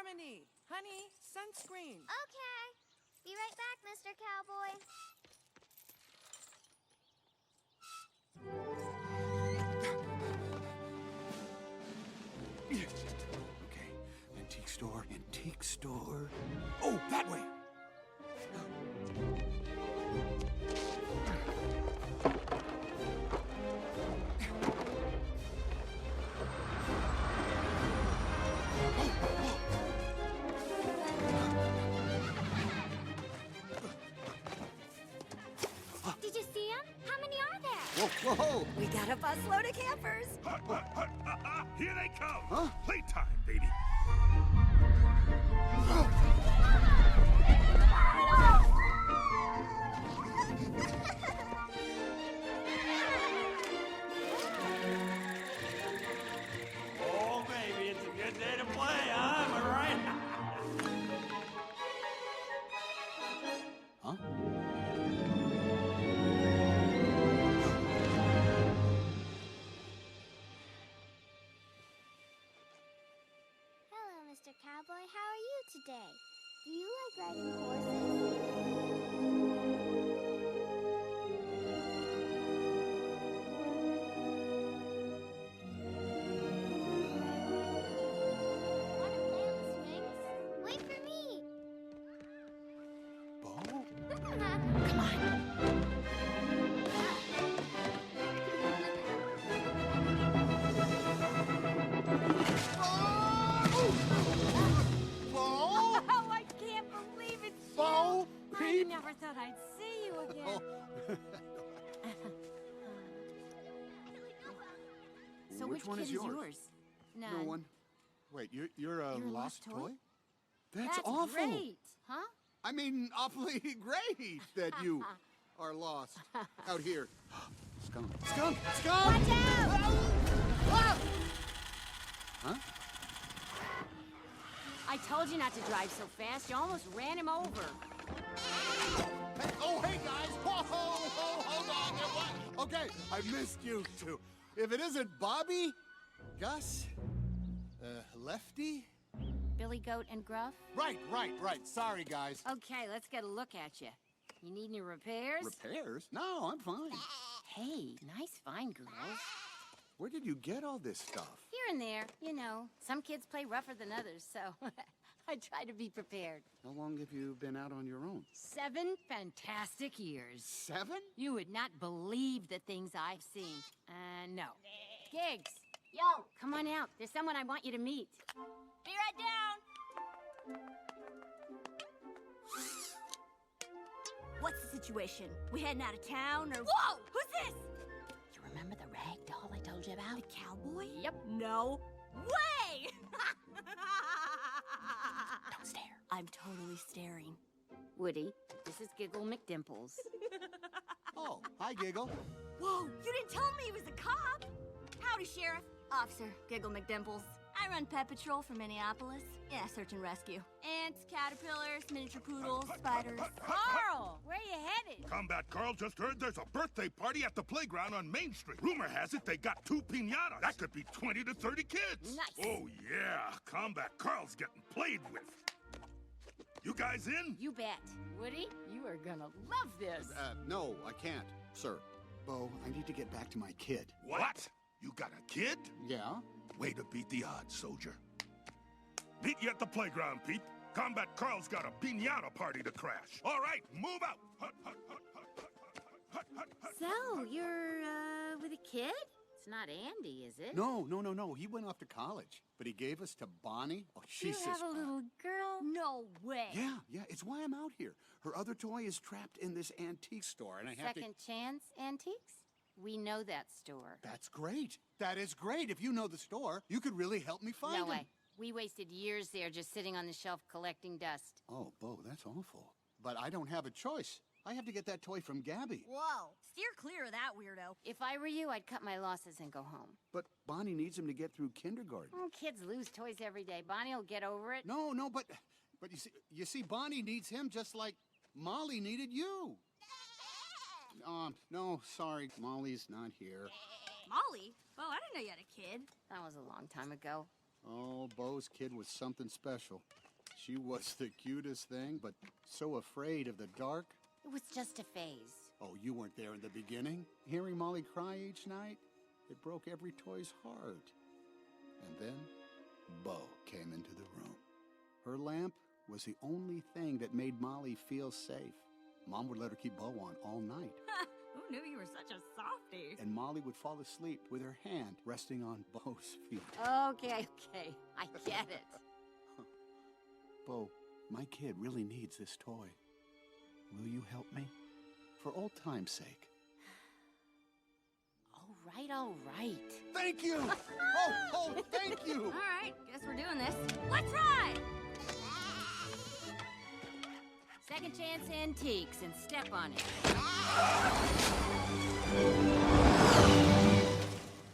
Harmony, honey, sunscreen. Okay. Be right back, Mr. Cowboy. Okay, antique store, antique store. Oh, that way! Did you see him? How many are there? Whoa, whoa! We got a busload of campers. Here they come. Huh? Playtime, baby. Oh, baby, it's a good day to play, huh? Am I right? Huh? Hello, Mr. Cowboy. How are you today? Do you like riding horses? Want to play on the swings? Wait for me. Bo? Come on. Bo? Oh, I can't believe it, Shell. Bo? I Peep? never thought I'd see you again. So Which one kid is yours? None. No one. Wait, you're a You're a lost lost toy? toy? That's That's awful. great, huh? I mean, awfully great that you are lost out here. Skunk. Skunk! Skunk! Watch out! Huh? I told you not to drive so fast. You almost ran him over. Hey, oh, hey, guys! Whoa, hold on there. What? Okay, I missed you two. If it isn't Bobby, Gus, Lefty? Billy Goat and Gruff? Right. Sorry, guys. Okay, let's get a look at you. You need any repairs? Repairs? No, I'm fine. Hey, nice find, girls. Where did you get all this stuff? Here and there, you know. Some kids play rougher than others, so I try to be prepared. How long have you been out on your own? 7 fantastic years. 7? You would not believe the things I've seen. No. Giggs, Yo, come on out. There's someone I want you to meet. be right down. What's the situation? We heading out of town or... Whoa! Who's this? You remember the rag doll I told you about? The cowboy? Yep. No way! Don't stare. I'm totally staring. Woody, this is Giggle McDimples. Oh, hi, Giggle. Whoa, you didn't tell me he was a cop. Howdy, Sheriff. Officer Giggle McDimples. I run Pet Patrol for Minneapolis. Yeah, search and rescue. Ants, caterpillars, miniature poodles, spiders. Carl, where you headed? Combat Carl just heard there's a birthday party at the playground on Main Street. Rumor has it they got 2 piñatas. That could be 20 to 30 kids. Nice. Oh, yeah. Combat Carl's getting played with. You guys in? You bet. Woody, you are gonna love this. No, I can't, sir. Bo, I need to get back to my kid. What? You got a kid? Yeah? Way to beat the odds, soldier. Meet you at the playground, Pete. Combat Carl's got a piñata party to crash. All right, move out. Hut, hut, hut, hut, hut, hut, hut, hut. So, you're, with a kid? It's not Andy, is it? No. He went off to college, but he gave us to Bonnie. Oh, You she's have a little girl? No way. Yeah, it's why I'm out here. Her other toy is trapped in this antique store, and I have Second Chance Antiques? We know that store. That's great. That is great. If you know the store, you could really help me find No him. way. We wasted years there just sitting on the shelf collecting dust. Oh, Bo, that's awful. But I don't have a choice. I have to get that toy from Gabby. Whoa, steer clear of that weirdo. If I were you, I'd cut my losses and go home. But Bonnie needs him to get through kindergarten. Oh, kids lose toys every day. Bonnie will get over it. No, but you see, Bonnie needs him just like Molly needed you. No, sorry, Molly's not here. Molly? Oh, I didn't know you had a kid. That was a long time ago. Oh, Bo's kid was something special. She was the cutest thing, but so afraid of the dark. It was just a phase. Oh, you weren't there in the beginning? Hearing Molly cry each night? It broke every toy's heart. And then, Bo came into the room. Her lamp was the only thing that made Molly feel safe. Mom would let her keep Bo on all night. Who knew you were such a softie? And Molly would fall asleep with her hand resting on Bo's feet. Okay, I get it. Bo, my kid really needs this toy. Will you help me? For old time's sake. All right. Thank you! oh, thank you! All right, guess we're doing this. Let's ride! Second chance antiques and step on it.